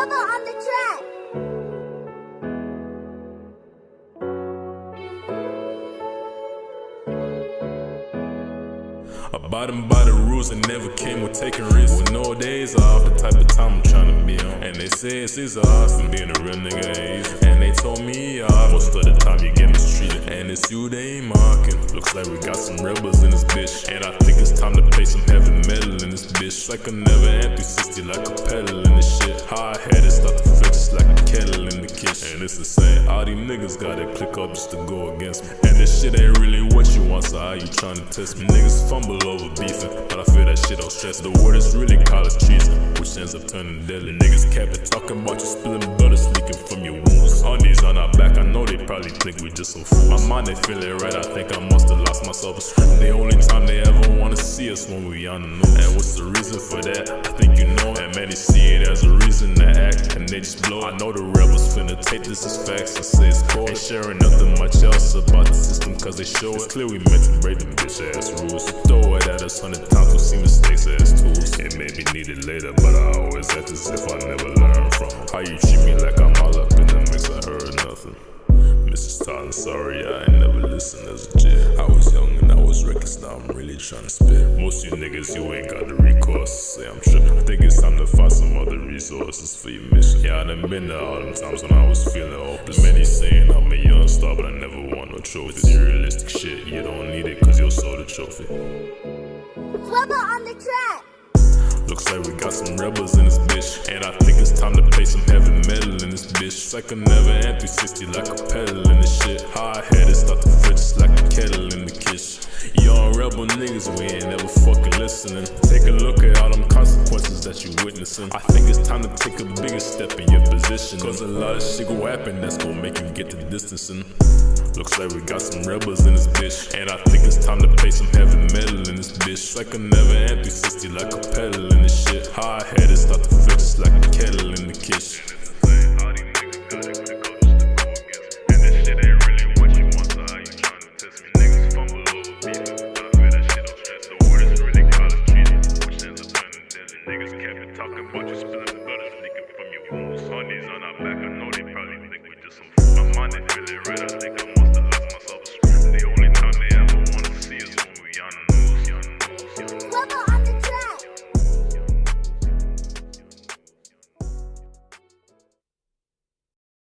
Rebel on the track. Abiding by the rules and never came with taking risks. With no days off, the type of time I'm trying to be on. And they say it's easy off and being a real nigga ain't easy. And they told me off, most of the time you get mistreated. And it's you they ain't marking. Looks like we got some rebels in this bitch. And I think it's time to play some heavy metal in this bitch. Like a never empty 60, like a pedal in this shit. Hard-headed, start to flex just like a kettle in the kitchen. And it's the same, all these niggas gotta click up just to go against me. And this shit ain't really what you want, so how you trying to test me? Niggas fumble over beefing, but I feel that shit don't stress. The word is really college treason, which ends up turning deadly. Niggas kept it talking about you spilling blood is leaking from your wounds. On these on our back, I know they probably think we just some fools. My mind ain't feeling right, I think I must have lost myself. The only time they ever wanna see us when we on the news. And what's the reason for that? I think you know. And many see it as a reason to act, and they just blow. I know the rebels finna take this as facts and say it's cold. Ain't sharing nothing much else about the system cause they show it's clear we meant to break them bitch ass rules. Throw it at us 100 times, we see mistakes as tools. It may be needed later, but I always act as if I never learned from them. How you treat me like I'm all up in the mix, I heard nothing. Mrs. Tyler, sorry, I ain't never listened as a kid. I was young and I was reckless, now I'm really trying to spit. Most of you niggas, you ain't got the recourse. Say I'm tripping. I think it's time to find some other resources for your mission. Yeah, I done been there all them times when I was feeling hopeless. Many saying I'm a young star, but I never won no trophies. It's realistic shit, you don't need it cause you'll sold the trophy. Rebel on the track. Looks like we got some rebels in this bitch. And I think it's time to play some heavy metal in this bitch. It's like a never empty 60, like a pedal in this shit. Hard-headed, start to flex just like a kettle in the kitchen. Young rebel niggas, we ain't never fucking listening. Take a look at all them consequences that you witnessing. I think it's time to take a bigger step in your position. Cause a lot of shit gon' happen that's gon' make you get the distancing. Looks like we got some rebels in this bitch. And I think it's time to play some heavy metal in this bitch. It's like a never empty 60, like a pedal in this shit. Hard-headed, start to flex just like a kettle in the kitchen.